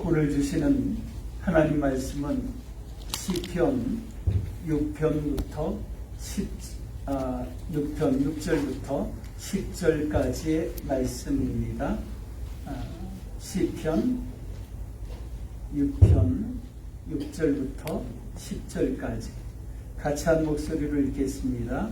오늘 주시는 하나님 말씀은 시편 6편부터 6절부터 10절까지의 말씀입니다. 시편 6편 6절부터 10절까지 같이 한 목소리로 읽겠습니다.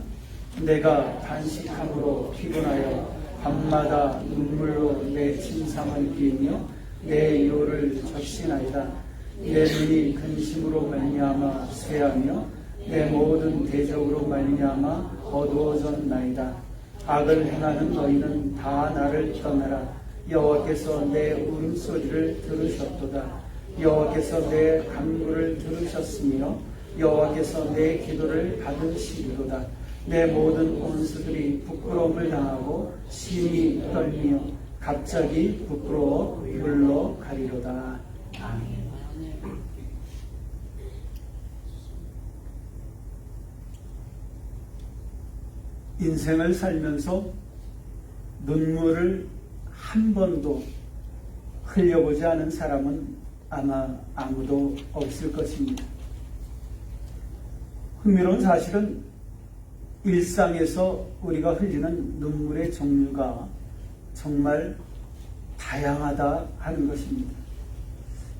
내가 단식함으로 피곤하여 밤마다 눈물로 내 침상을 비우며 내 요를 적시나이다. 내 눈이 근심으로 말미암아 쇠하며 내 모든 대적으로 말미암아 어두워졌나이다. 악을 행하는 너희는 다 나를 떠나라. 여호와께서 내 울음소리를 들으셨도다. 여호와께서 내 간구를 들으셨으며 여호와께서 내 기도를 받으시리로다. 내 모든 원수들이 부끄러움을 당하고 심히 떨며 갑자기 부끄러워 물러가리로다. 아멘. 인생을 살면서 눈물을 한 번도 흘려보지 않은 사람은 아마 아무도 없을 것입니다. 흥미로운 사실은 일상에서 우리가 흘리는 눈물의 종류가 정말 다양하다 하는 것입니다.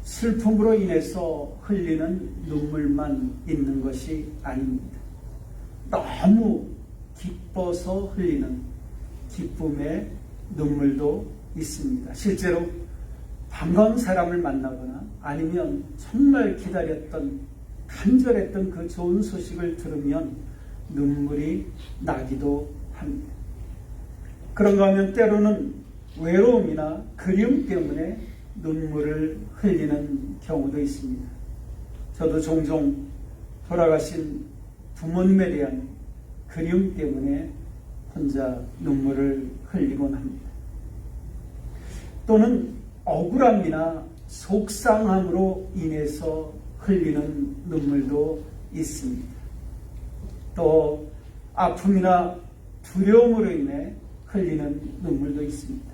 슬픔으로 인해서 흘리는 눈물만 있는 것이 아닙니다. 너무 기뻐서 흘리는 기쁨의 눈물도 있습니다. 실제로 반가운 사람을 만나거나 아니면 정말 기다렸던 간절했던 그 좋은 소식을 들으면 눈물이 나기도 합니다. 그런가 하면 때로는 외로움이나 그리움 때문에 눈물을 흘리는 경우도 있습니다. 저도 종종 돌아가신 부모님에 대한 그리움 때문에 혼자 눈물을 흘리곤 합니다. 또는 억울함이나 속상함으로 인해서 흘리는 눈물도 있습니다. 또 아픔이나 두려움으로 인해 흘리는 눈물도 있습니다.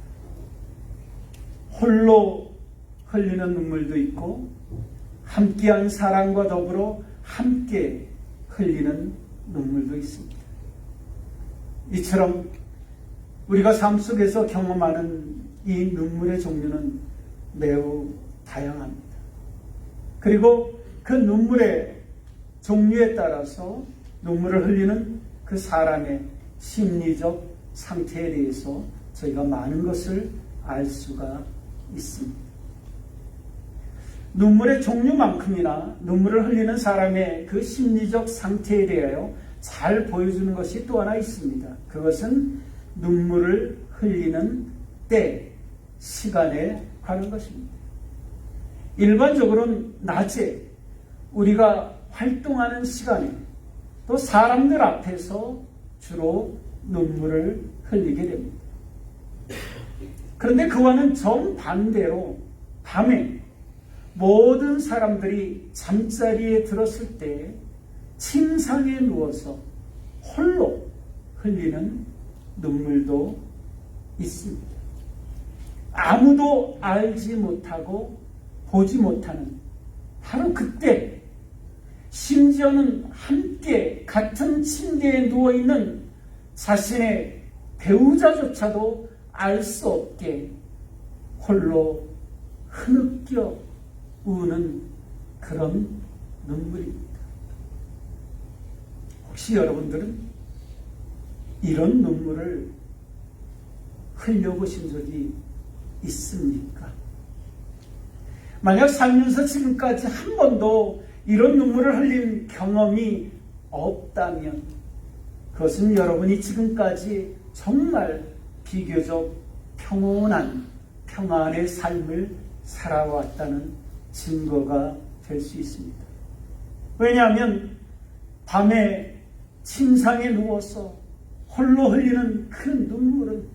홀로 흘리는 눈물도 있고 함께한 사랑과 더불어 함께 흘리는 눈물도 있습니다. 이처럼 우리가 삶 속에서 경험하는 이 눈물의 종류는 매우 다양합니다. 그리고 그 눈물의 종류에 따라서 눈물을 흘리는 그 사람의 심리적 상태에 대해서 저희가 많은 것을 알 수가 있습니다. 눈물의 종류만큼이나 눈물을 흘리는 사람의 그 심리적 상태에 대하여 잘 보여주는 것이 또 하나 있습니다. 그것은 눈물을 흘리는 때, 시간에 관한 것입니다. 일반적으로는 낮에 우리가 활동하는 시간에 또 사람들 앞에서 주로 눈물을 흘리게 됩니다. 그런데 그와는 정반대로 밤에 모든 사람들이 잠자리에 들었을 때 침상에 누워서 홀로 흘리는 눈물도 있습니다. 아무도 알지 못하고 보지 못하는 바로 그때, 심지어는 함께 같은 침대에 누워있는 자신의 배우자조차도 알 수 없게 홀로 흐느껴 우는 그런 눈물입니다. 혹시 여러분들은 이런 눈물을 흘려보신 적이 있습니까? 만약 살면서 지금까지 한 번도 이런 눈물을 흘린 경험이 없다면 그것은 여러분이 지금까지 정말 비교적 평온한 평안의 삶을 살아왔다는 증거가 될 수 있습니다. 왜냐하면 밤에 침상에 누워서 홀로 흘리는 그 눈물은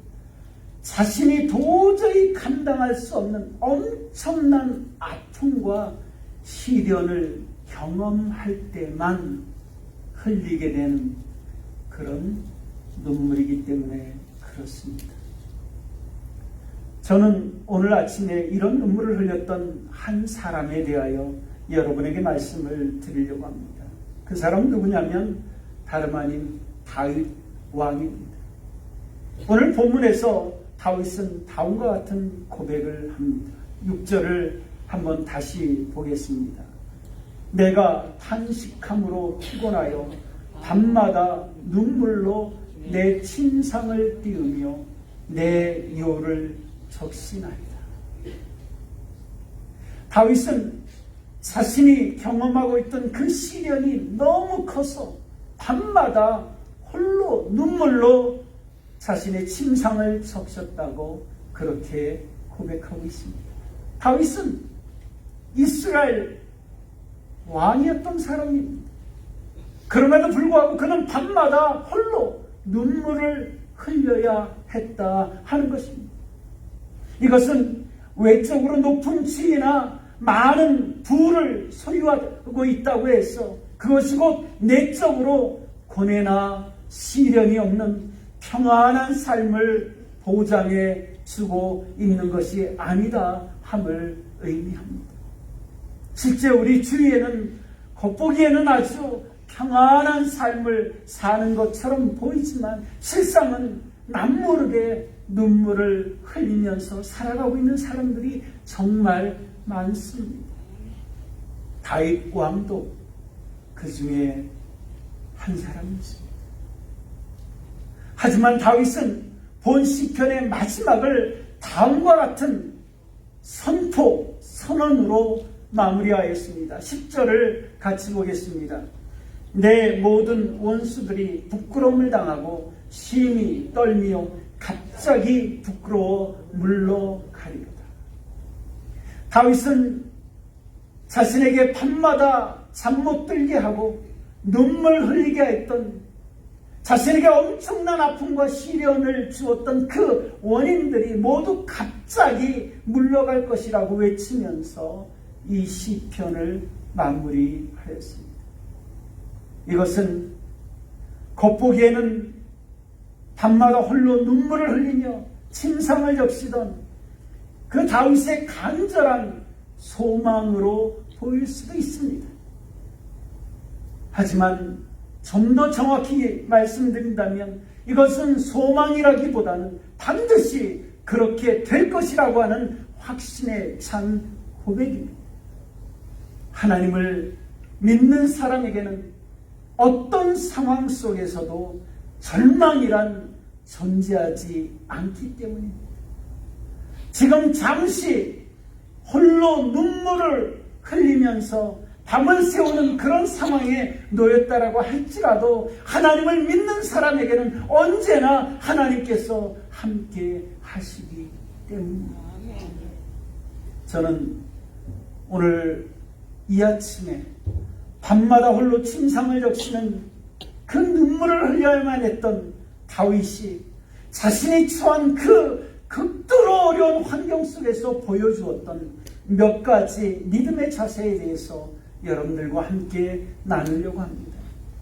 자신이 도저히 감당할 수 없는 엄청난 아픔과 시련을 경험할 때만 흘리게 되는 그런 눈물이기 때문에 그렇습니다. 저는 오늘 아침에 이런 눈물을 흘렸던 한 사람에 대하여 여러분에게 말씀을 드리려고 합니다. 그 사람은 누구냐면 다름 아닌 다윗 왕입니다. 오늘 본문에서 다윗은 다음과 같은 고백을 합니다. 6절을 한번 다시 보겠습니다. 내가 탄식함으로 피곤하여 밤마다 눈물로 내 침상을 띄우며 내 요를 적신하리라. 다윗은 자신이 경험하고 있던 그 시련이 너무 커서 밤마다 홀로 눈물로 자신의 침상을 적셨다고 그렇게 고백하고 있습니다. 다윗은 이스라엘 왕이었던 사람입니다. 그럼에도 불구하고 그는 밤마다 홀로 눈물을 흘려야 했다 하는 것입니다. 이것은 외적으로 높은 지위나 많은 부를 소유하고 있다고 해서 그것이 곧 내적으로 고뇌나 시련이 없는 평안한 삶을 보장해 주고 있는 것이 아니다 함을 의미합니다. 실제 우리 주위에는 겉보기에는 아주 평안한 삶을 사는 것처럼 보이지만 실상은 남모르게 눈물을 흘리면서 살아가고 있는 사람들이 정말 많습니다. 다윗 왕도 그 중에 한 사람이었습니다. 하지만 다윗은 본 시편의 마지막을 다음과 같은 선언으로 마무리하였습니다. 10절을 같이 보겠습니다. 내 모든 원수들이 부끄러움을 당하고 심히 떨며 갑자기 부끄러워 물러가리로다. 다윗은 자신에게 밤마다 잠 못 들게 하고 눈물 흘리게 했던, 자신에게 엄청난 아픔과 시련을 주었던 그 원인들이 모두 갑자기 물러갈 것이라고 외치면서 이 시편을 마무리하였습니다. 이것은 겉보기에는 밤마다 홀로 눈물을 흘리며 침상을 적시던 그 다윗의 간절한 소망으로 보일 수도 있습니다. 하지만 좀 더 정확히 말씀드린다면 이것은 소망이라기보다는 반드시 그렇게 될 것이라고 하는 확신에 찬 고백입니다. 하나님을 믿는 사람에게는 어떤 상황 속에서도 절망이란 존재하지 않기 때문입니다. 지금 잠시 홀로 눈물을 흘리면서 밤을 새우는 그런 상황에 놓였다라고 할지라도 하나님을 믿는 사람에게는 언제나 하나님께서 함께 하시기 때문입니다. 저는 오늘 이 아침에 밤마다 홀로 침상을 적시는 그 눈물을 흘려야만 했던 다윗이 자신이 처한 그 극도로 어려운 환경 속에서 보여주었던 몇 가지 믿음의 자세에 대해서 여러분들과 함께 나누려고 합니다.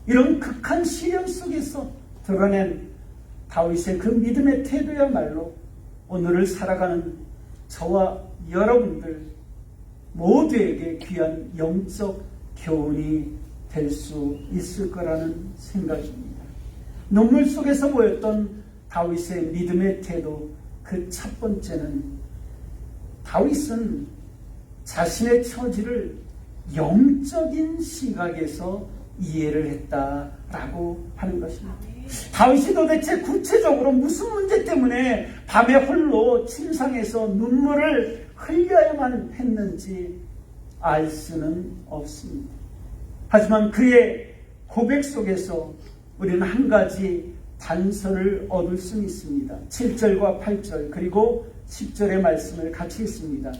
이런 극한 시련 속에서 드러낸 다윗의 그 믿음의 태도야말로 오늘을 살아가는 저와 여러분들 모두에게 귀한 영적 교훈이 될 수 있을 거라는 생각입니다. 눈물 속에서 보였던 다윗의 믿음의 태도, 그 첫 번째는 다윗은 자신의 처지를 영적인 시각에서 이해를 했다라고 하는 것입니다. 다윗이 도대체 구체적으로 무슨 문제 때문에 밤에 홀로 침상에서 눈물을 흘려야만 했는지 알 수는 없습니다. 하지만 그의 고백 속에서 우리는 한 가지 단서를 얻을 수 있습니다. 7절과 8절 그리고 10절의 말씀을 같이 읽습니다.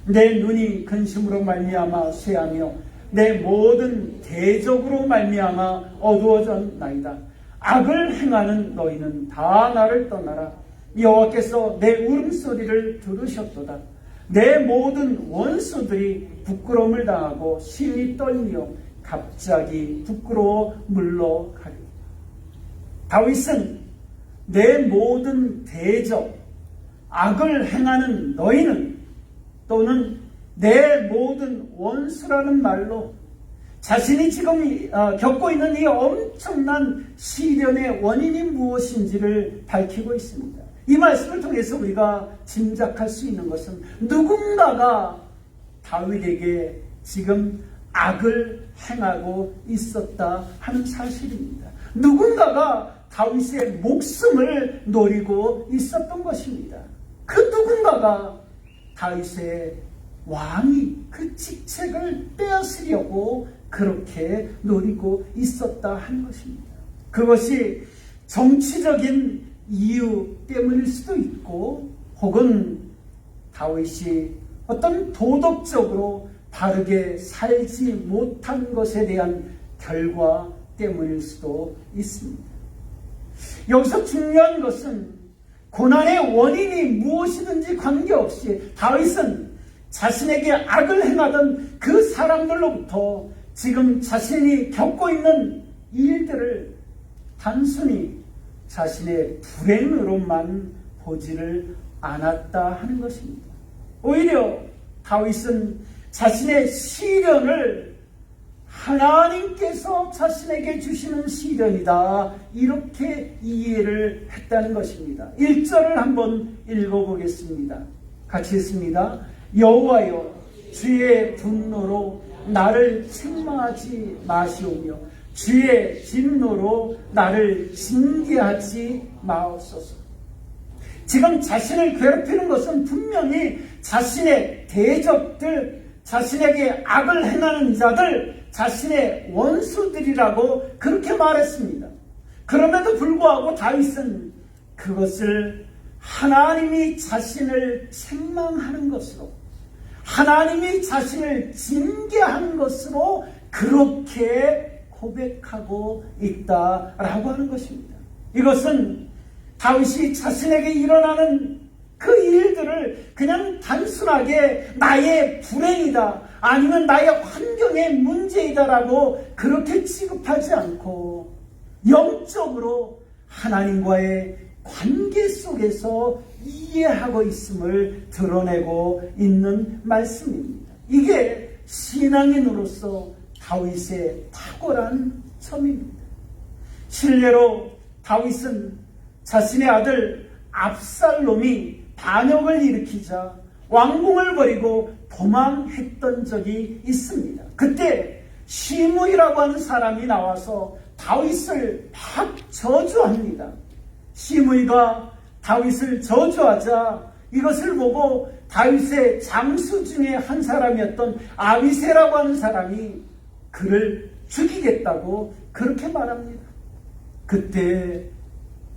내 눈이 근심으로 말미암아 쇠하며 내 모든 대적으로 말미암아 어두워졌나이다. 악을 행하는 너희는 다 나를 떠나라. 여호와께서 내 울음소리를 들으셨도다. 내 모든 원수들이 부끄러움을 당하고 심히 떨며 갑자기 부끄러워 물러가리라. 다윗은 내 모든 대적, 악을 행하는 너희는, 또는 내 모든 원수라는 말로 자신이 지금 겪고 있는 이 엄청난 시련의 원인이 무엇인지를 밝히고 있습니다. 이 말씀을 통해서 우리가 짐작할 수 있는 것은 누군가가 다윗에게 지금 악을 행하고 있었다 하는 사실입니다. 누군가가 다윗의 목숨을 노리고 있었던 것입니다. 그 누군가가 다윗의 왕이 그 직책을 빼앗으려고 그렇게 노리고 있었다 하는 것입니다. 그것이 정치적인 이유 때문일 수도 있고, 혹은 다윗이 어떤 도덕적으로 바르게 살지 못한 것에 대한 결과 때문일 수도 있습니다. 여기서 중요한 것은 고난의 원인이 무엇이든지 관계없이 다윗은 자신에게 악을 행하던 그 사람들로부터 지금 자신이 겪고 있는 일들을 단순히 자신의 불행으로만 보지를 않았다 하는 것입니다. 오히려 다윗은 자신의 시련을 하나님께서 자신에게 주시는 시련이다, 이렇게 이해를 했다는 것입니다. 1절을 한번 읽어보겠습니다. 같이 읽습니다. 여호와여, 주의 분노로 나를 책망하지 마시오며 주의 진노로 나를 징계하지 마옵소서. 지금 자신을 괴롭히는 것은 분명히 자신의 대적들, 자신에게 악을 행하는 자들, 자신의 원수들이라고 그렇게 말했습니다. 그럼에도 불구하고 다윗은 그것을 하나님이 자신을 책망하는 것으로, 하나님이 자신을 징계하는 것으로 그렇게 고백하고 있다라고 하는 것입니다. 이것은 다윗이 자신에게 일어나는 그 일들을 그냥 단순하게 나의 불행이다, 아니면 나의 환경의 문제이다라고 그렇게 취급하지 않고 영적으로 하나님과의 관계 속에서 이해하고 있음을 드러내고 있는 말씀입니다. 이게 신앙인으로서 다윗의 탁월한 점입니다. 실례로 다윗은 자신의 아들 압살롬이 반역을 일으키자 왕궁을 버리고 도망했던 적이 있습니다. 그때 시므이라고 하는 사람이 나와서 다윗을 막 저주합니다. 시므이가 다윗을 저주하자 이것을 보고 다윗의 장수 중에 한 사람이었던 아비새라고 하는 사람이 그를 죽이겠다고 그렇게 말합니다. 그때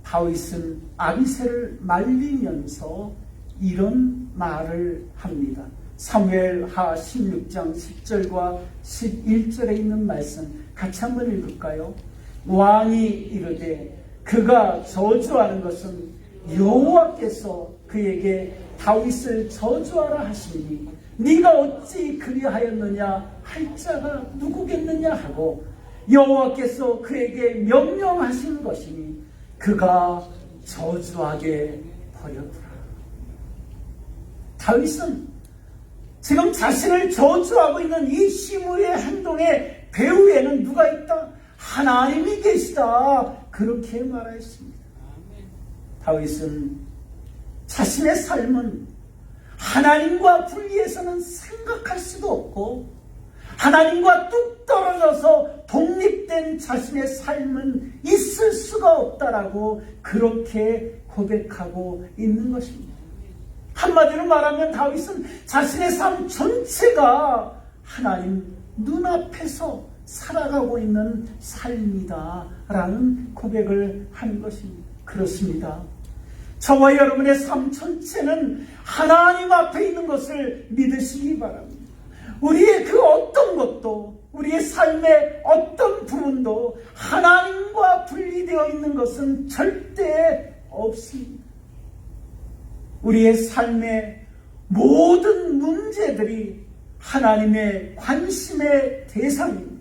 다윗은 아비새를 말리면서 이런 말을 합니다. 사무엘하 16장 10절과 11절에 있는 말씀 같이 한번 읽을까요? 왕이 이르되 그가 저주하는 것은 여호와께서 그에게 다윗을 저주하라 하시니 네가 어찌 그리하였느냐 할 자가 누구겠느냐 하고 여호와께서 그에게 명령하신 것이니 그가 저주하게 버렸더라. 다윗은 지금 자신을 저주하고 있는 이 시므의 행동의 배후에는 누가 있다? 하나님이 계시다, 그렇게 말하였습니다. 다윗은 자신의 삶은 하나님과 분리해서는 생각할 수도 없고 하나님과 뚝 떨어져서 독립된 자신의 삶은 있을 수가 없다라고 그렇게 고백하고 있는 것입니다. 한마디로 말하면 다윗은 자신의 삶 전체가 하나님 눈앞에서 살아가고 있는 삶이다라는 고백을 하는 것입니다. 그렇습니다. 저와 여러분의 삶 전체는 하나님 앞에 있는 것을 믿으시기 바랍니다. 우리의 그 어떤 것도, 우리의 삶의 어떤 부분도 하나님과 분리되어 있는 것은 절대 없습니다. 우리의 삶의 모든 문제들이 하나님의 관심의 대상입니다.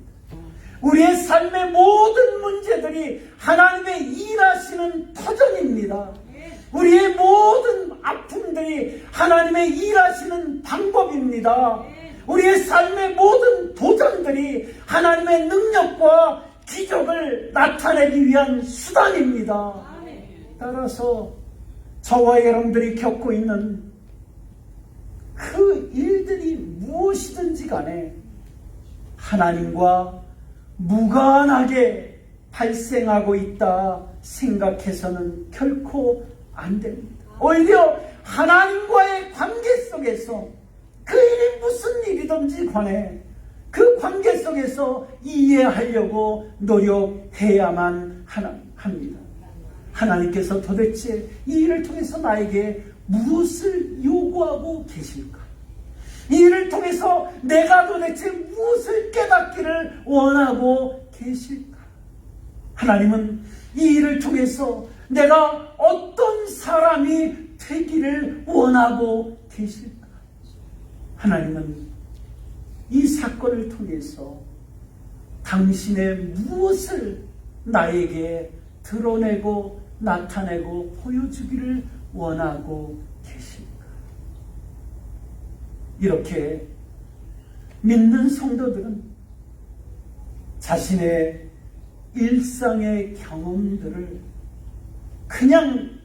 우리의 삶의 모든 문제들이 하나님의 일하시는 터전입니다. 우리의 모든 아픔들이 하나님의 일하시는 방법입니다. 우리의 삶의 모든 도전들이 하나님의 능력과 기적을 나타내기 위한 수단입니다. 따라서 저와 여러분들이 겪고 있는 그 일들이 무엇이든지 간에 하나님과 무관하게 발생하고 있다 생각해서는 결코 안 됩니다. 오히려 하나님과의 관계 속에서 그 일이 무슨 일이든지 간에 그 관계 속에서 이해하려고 노력해야만 합니다. 하나님께서 도대체 이 일을 통해서 나에게 무엇을 요구하고 계실까? 이 일을 통해서 내가 도대체 무엇을 깨닫기를 원하고 계실까? 하나님은 이 일을 통해서 내가 어떤 사람이 되기를 원하고 계실까? 하나님은 이 사건을 통해서 당신의 무엇을 나에게 드러내고 나타내고 보여주기를 원하고 계실까? 이렇게 믿는 성도들은 자신의 일상의 경험들을 그냥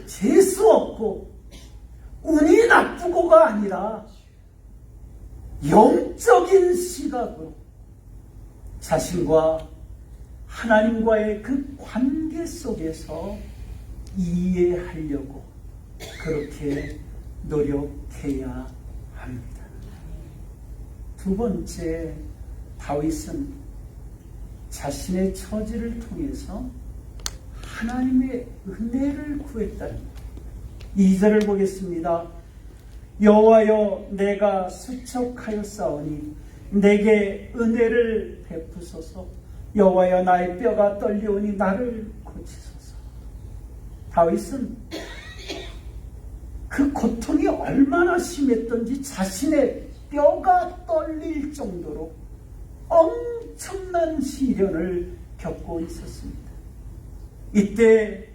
재수 없고 운이 나쁘고가 아니라 영적인 시각으로 자신과 하나님과의 그 관계 속에서 이해하려고 그렇게 노력해야 합니다. 두 번째, 다윗은 자신의 처지를 통해서 하나님의 은혜를 구했다는 것. 2절을 보겠습니다. 여호와여, 내가 수척하였사오니 내게 은혜를 베푸소서. 여호와여, 나의 뼈가 떨리오니 나를 고치소서. 다윗은 그 고통이 얼마나 심했던지 자신의 뼈가 떨릴 정도로 엄청난 시련을 겪고 있었습니다. 이때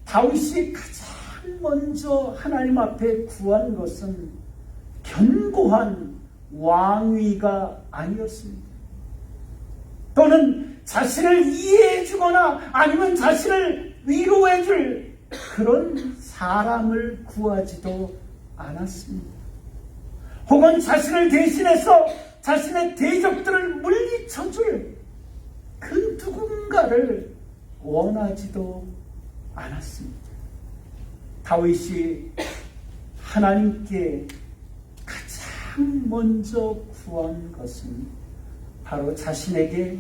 다윗이 가장 먼저 하나님 앞에 구한 것은 견고한 왕위가 아니었습니다. 또는 자신을 이해해 주거나 아니면 자신을 위로해 줄 그런 사람을 구하지도 않았습니다. 혹은 자신을 대신해서 자신의 대적들을 물리쳐 줄 그 누군가를 원하지도 않았습니다. 다윗이 하나님께 가장 먼저 구한 것은 바로 자신에게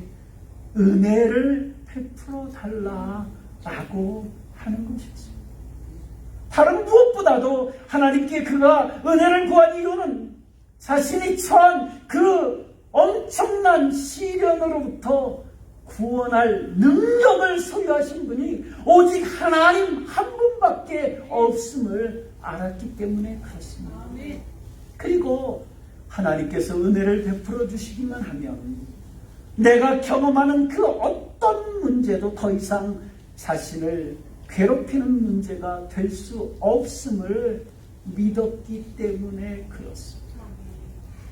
은혜를 베풀어 달라라고 하는 것이었습니다. 다른 무엇보다도 하나님께 그가 은혜를 구한 이유는 자신이 처한 그 엄청난 시련으로부터 구원할 능력을 소유하신 분이 오직 하나님 한 분밖에 없음을 알았기 때문에 그렇습니다. 그리고 하나님께서 은혜를 베풀어 주시기만 하면 내가 경험하는 그 어떤 문제도 더 이상 자신을 괴롭히는 문제가 될 수 없음을 믿었기 때문에 그렇습니다.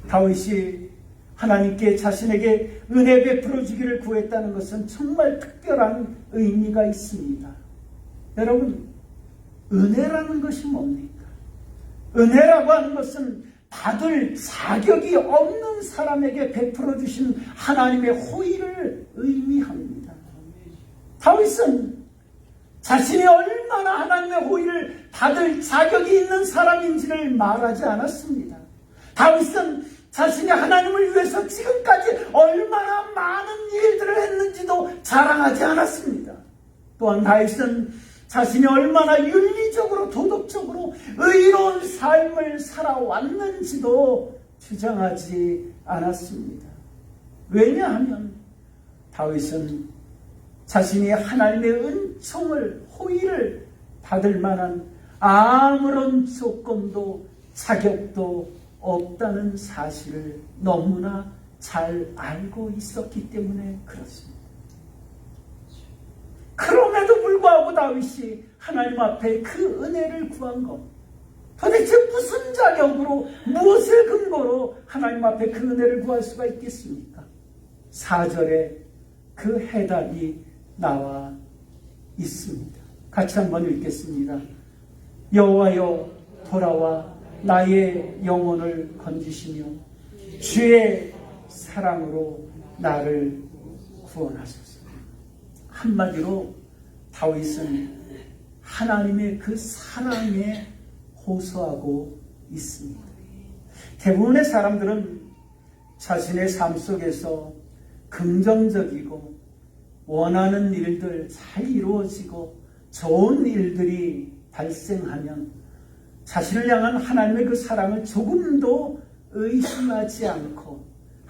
다윗이 하나님께 자신에게 은혜 베풀어 주기를 구했다는 것은 정말 특별한 의미가 있습니다. 여러분, 은혜라는 것이 뭡니까? 은혜라고 하는 것은 받을 자격이 없는 사람에게 베풀어 주신 하나님의 호의를 의미합니다. 다윗은 자신이 얼마나 하나님의 호의를 받을 자격이 있는 사람인지를 말하지 않았습니다. 다윗은 자신이 하나님을 위해서 지금까지 얼마나 많은 일들을 했는지도 자랑하지 않았습니다. 또한 다윗은 자신이 얼마나 윤리적으로 도덕적으로 의로운 삶을 살아왔는지도 주장하지 않았습니다. 왜냐하면 다윗은 자신이 하나님의 은총을, 호의를 받을 만한 아무런 조건도 자격도 없다는 사실을 너무나 잘 알고 있었기 때문에 그렇습니다. 그럼에도 불구하고 다윗이 하나님 앞에 그 은혜를 구한 것, 도대체 무슨 자격으로, 무엇을 근거로 하나님 앞에 그 은혜를 구할 수가 있겠습니까? 4절에 그 해답이 나와 있습니다. 같이 한번 읽겠습니다. 여호와여 돌아와 나의 영혼을 건지시며 주의 사랑으로 나를 구원하소서. 한마디로 다윗은 하나님의 그 사랑에 호소하고 있습니다. 대부분의 사람들은 자신의 삶 속에서 긍정적이고 원하는 일들 잘 이루어지고 좋은 일들이 발생하면 자신을 향한 하나님의 그 사랑을 조금도 의심하지 않고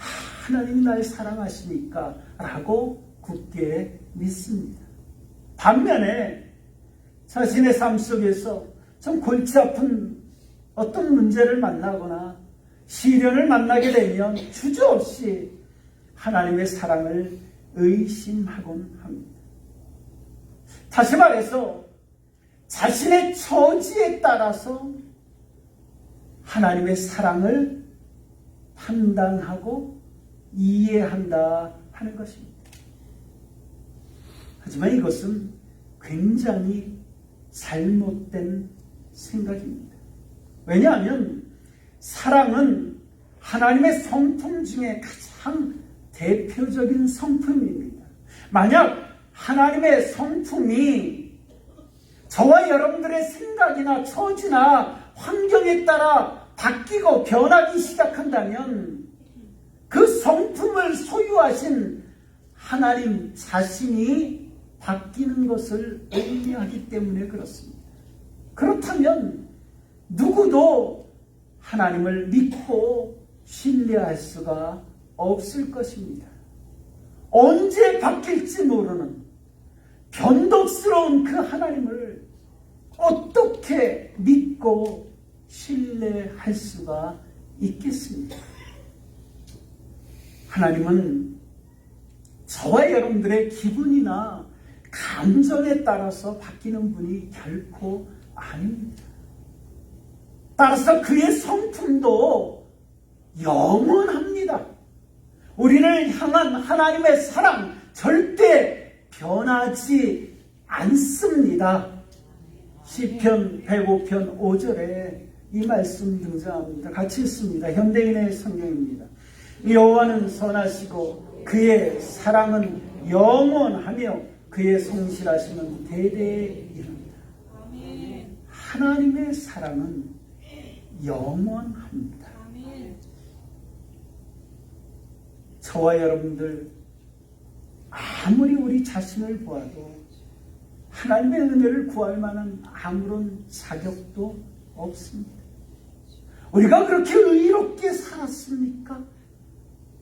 하나님이 날 사랑하시니까 라고 굳게 믿습니다. 반면에 자신의 삶 속에서 좀 골치 아픈 어떤 문제를 만나거나 시련을 만나게 되면 주저없이 하나님의 사랑을 의심하곤 합니다. 다시 말해서 자신의 처지에 따라서 하나님의 사랑을 판단하고 이해한다 하는 것입니다. 하지만 이것은 굉장히 잘못된 생각입니다. 왜냐하면 사랑은 하나님의 성품 중에 가장 대표적인 성품입니다. 만약 하나님의 성품이 저와 여러분들의 생각이나 처지나 환경에 따라 바뀌고 변하기 시작한다면 그 성품을 소유하신 하나님 자신이 바뀌는 것을 의미하기 때문에 그렇습니다. 그렇다면 누구도 하나님을 믿고 신뢰할 수가 없을 것입니다. 언제 바뀔지 모르는 변덕스러운 그 하나님을 어떻게 믿고 신뢰할 수가 있겠습니까? 하나님은 저와 여러분들의 기분이나 감정에 따라서 바뀌는 분이 결코 아닙니다. 따라서 그의 성품도 영원합니다. 우리를 향한 하나님의 사랑 절대 변하지 않습니다. 시편 105편 5절에 이 말씀 등장합니다. 같이 읽습니다. 현대인의 성경입니다. 여호와는 선하시고 그의 사랑은 영원하며 그의 성실하심은 대대에 이릅니다. 하나님의 사랑은 영원합니다. 저와 여러분들 아무리 우리 자신을 보아도 하나님의 은혜를 구할 만한 아무런 자격도 없습니다. 우리가 그렇게 의롭게 살았습니까?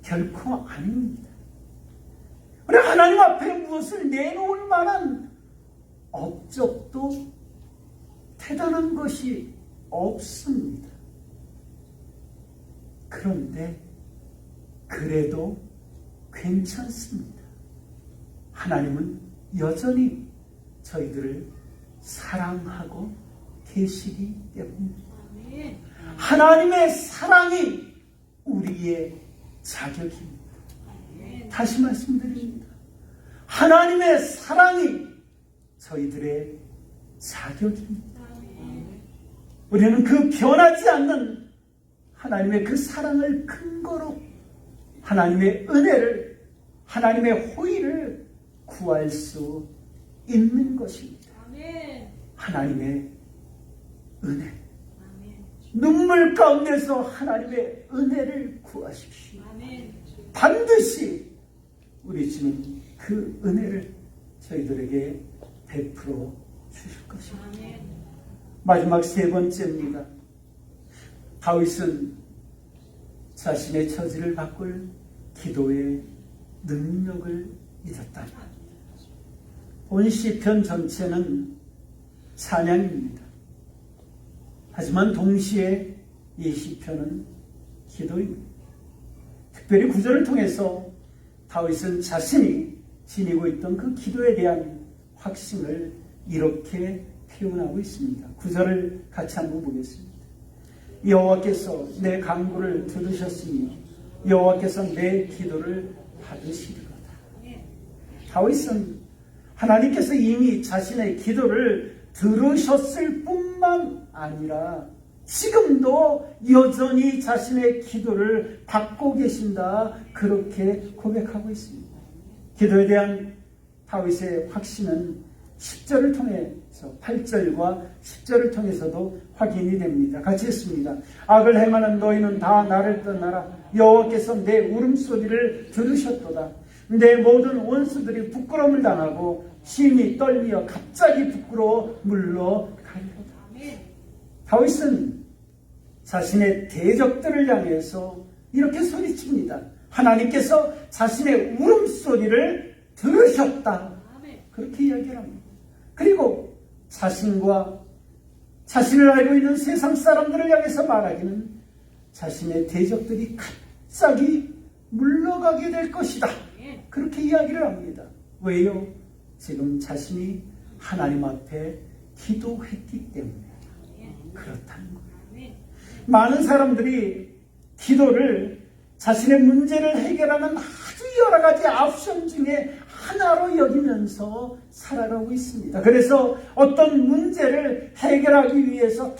결코 아닙니다. 우리 하나님 앞에 무엇을 내놓을 만한 업적도 대단한 것이 없습니다. 그런데 그래도 괜찮습니다. 하나님은 여전히 저희들을 사랑하고 계시기 때문입니다. 하나님의 사랑이 우리의 자격입니다. 다시 말씀드립니다. 하나님의 사랑이 저희들의 자격입니다. 우리는 그 변하지 않는 하나님의 그 사랑을 근거로 하나님의 은혜를, 하나님의 호의를 구할 수 있는 것입니다. 하나님의 은혜. 눈물 가운데서 하나님의 은혜를 구하십시오. 반드시 우리 주님 그 은혜를 저희들에게 베풀어 주실 것입니다. 마지막 세 번째입니다. 다윗은 자신의 처지를 바꿀 기도의 능력을 믿었다. 온 시편 전체는 찬양입니다. 하지만 동시에 이 시편은 기도입니다. 특별히 구절을 통해서 다윗은 자신이 지니고 있던 그 기도에 대한 확신을 이렇게 표현하고 있습니다. 9절을 같이 한번 보겠습니다. 여호와께서 내 간구를 들으셨으며 여호와께서 내 기도를 받으시리로다. 다윗은 하나님께서 이미 자신의 기도를 들으셨을 뿐만 아니라 지금도 여전히 자신의 기도를 받고 계신다, 그렇게 고백하고 있습니다. 기도에 대한 다윗의 확신은 10절을 통해서 8절과 10절을 통해서도 확인이 됩니다. 같이 했습니다. 악을 행하는 너희는 다 나를 떠나라. 여호와께서 내 울음소리를 들으셨도다. 내 모든 원수들이 부끄러움을 당하고 심히 떨리어 갑자기 부끄러워 물러가리로다. 다윗은 자신의 대적들을 향해서 이렇게 소리칩니다. 하나님께서 자신의 울음소리를 들으셨다, 그렇게 이야기를 합니다. 그리고 자신과 자신을 알고 있는 세상 사람들을 향해서 말하기는 자신의 대적들이 갑자기 물러가게 될 것이다, 그렇게 이야기를 합니다. 왜요? 지금 자신이 하나님 앞에 기도했기 때문에 그렇다는 거예요. 많은 사람들이 기도를 자신의 문제를 해결하는 아주 여러 가지 옵션 중에 하나로 여기면서 살아가고 있습니다. 그래서 어떤 문제를 해결하기 위해서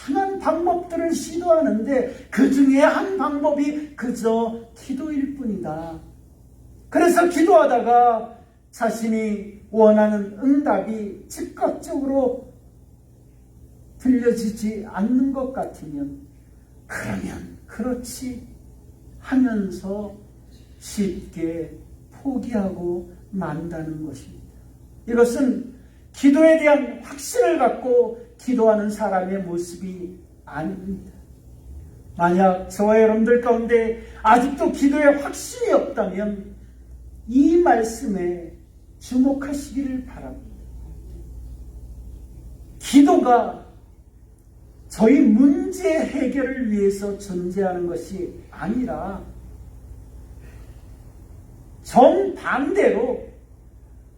다양한 방법들을 시도하는데 그 중에 한 방법이 그저 기도일 뿐이다. 그래서 기도하다가 자신이 원하는 응답이 즉각적으로 들려지지 않는 것 같으면 그러면 그렇지 하면서 쉽게 포기하고 만다는 것입니다. 이것은 기도에 대한 확신을 갖고 기도하는 사람의 모습이 아닙니다. 만약 저와 여러분들 가운데 아직도 기도에 확신이 없다면 이 말씀에 주목하시기를 바랍니다. 기도가 저희 문제 해결을 위해서 존재하는 것이 아니라 정반대로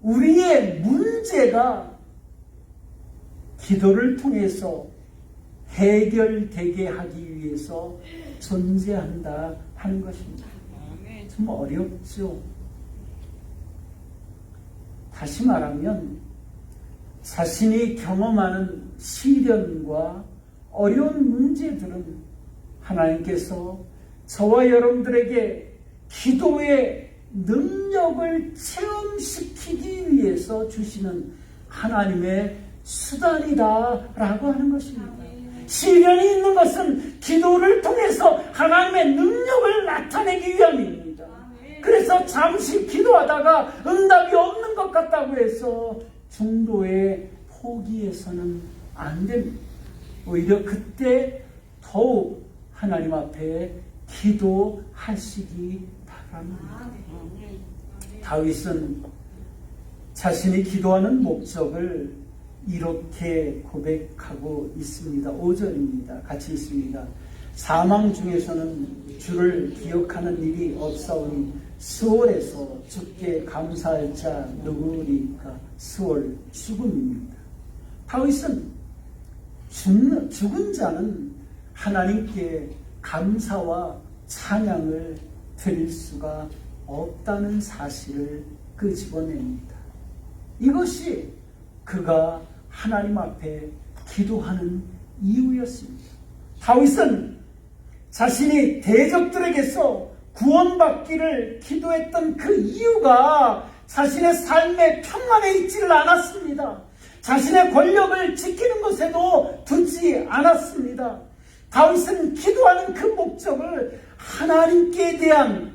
우리의 문제가 기도를 통해서 해결되게 하기 위해서 존재한다 하는 것입니다. 좀 어렵죠. 다시 말하면 자신이 경험하는 시련과 어려운 문제들은 하나님께서 저와 여러분들에게 기도의 능력을 체험시키기 위해서 주시는 하나님의 수단이다라고 하는 것입니다. 시련이 있는 것은 기도를 통해서 하나님의 능력을 나타내기 위함입니다. 그래서 잠시 기도하다가 응답이 없는 것 같다고 해서 중도에 포기해서는 안 됩니다. 오히려 그때 더욱 하나님 앞에 기도하시기 바랍니다. 다윗은 자신이 기도하는 목적을 이렇게 고백하고 있습니다. 5절입니다. 같이 있습니다. 사망 중에서는 주를 기억하는 일이 없사오니 스월에서 주께 감사할 자 누구리까? 스월, 죽음입니다. 다윗은 죽은 자는 하나님께 감사와 찬양을 드릴 수가 없다는 사실을 끄집어냅니다. 이것이 그가 하나님 앞에 기도하는 이유였습니다. 다윗은 자신이 대적들에게서 구원받기를 기도했던 그 이유가 자신의 삶의 평안에 있지를 않았습니다. 자신의 권력을 지키는 것에도 두지 않았습니다. 다윗은 기도하는 그 목적을 하나님께 대한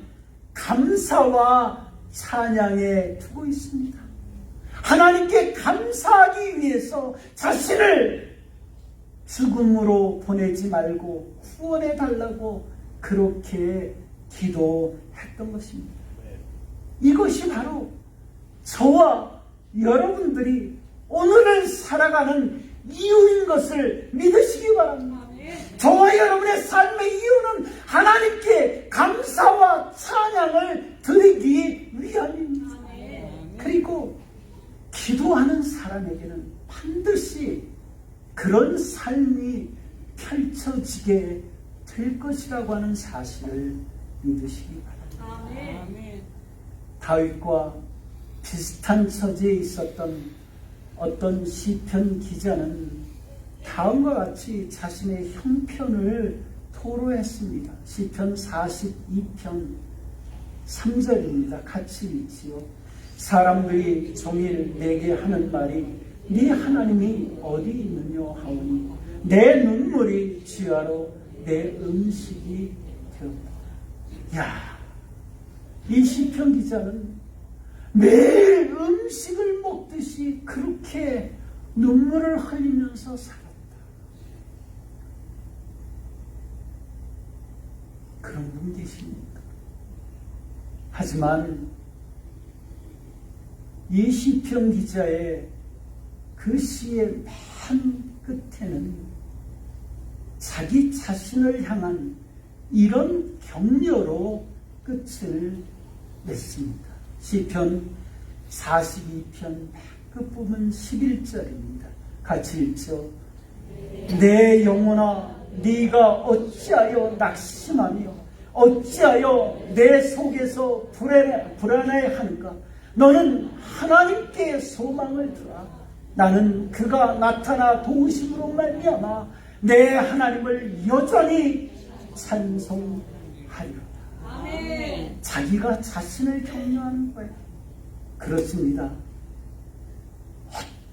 감사와 찬양에 두고 있습니다. 하나님께 감사하기 위해서 자신을 죽음으로 보내지 말고 구원해 달라고 그렇게 기도했던 것입니다. 이것이 바로 저와 여러분들이 오늘을 살아가는 이유인 것을 믿으시기 바랍니다. 저와 여러분의 삶의 이유는 하나님께 감사와 찬양을 드리기 위함입니다. 그리고 기도하는 사람에게는 반드시 이루어지게 될 것이라고 하는 사실을 믿으시기 바랍니다. 아멘. 다윗과 비슷한 처지에 있었던 어떤 시편 기자는 다음과 같이 자신의 형편을 토로했습니다. 시편 42편 3절입니다. 같이 읽지요. 사람들이 종일 내게 하는 말이 네 하나님이 어디 있느냐 하오니 내 눈물이 주야로 내 음식이 되었다. 야, 이 시편 기자는 매일 음식을 먹듯이 그렇게 눈물을 흘리면서 살았다. 그런 분 계십니까? 하지만 이 시편 기자의 그 시의 맨 끝에는 자기 자신을 향한 이런 격려로 끝을 냈습니다. 시편 42편 끝부분 11절입니다. 같이 읽죠. 내 영혼아 네가 어찌하여 낙심하며 어찌하여 내 속에서 불안해하는가. 너는 하나님께 소망을 두라. 나는 그가 나타나 도우심으로 말미암아 내 하나님을 여전히 찬송하리로다. 아멘. 자기가 자신을 격려하는 거예요. 그렇습니다.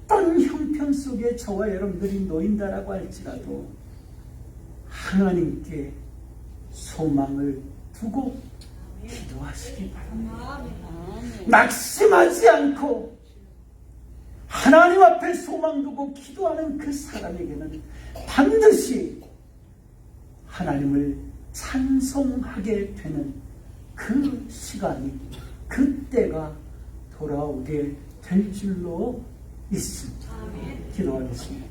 어떤 형편 속에 저와 여러분들이 놓인다라고 할지라도 하나님께 소망을 두고 기도하시기 바랍니다. 낙심하지 않고 하나님 앞에 소망 두고 기도하는 그 사람에게는 반드시 하나님을 찬송하게 되는 그 시간이, 그때가 돌아오게 될 줄로 있습니다. 기도하겠습니다.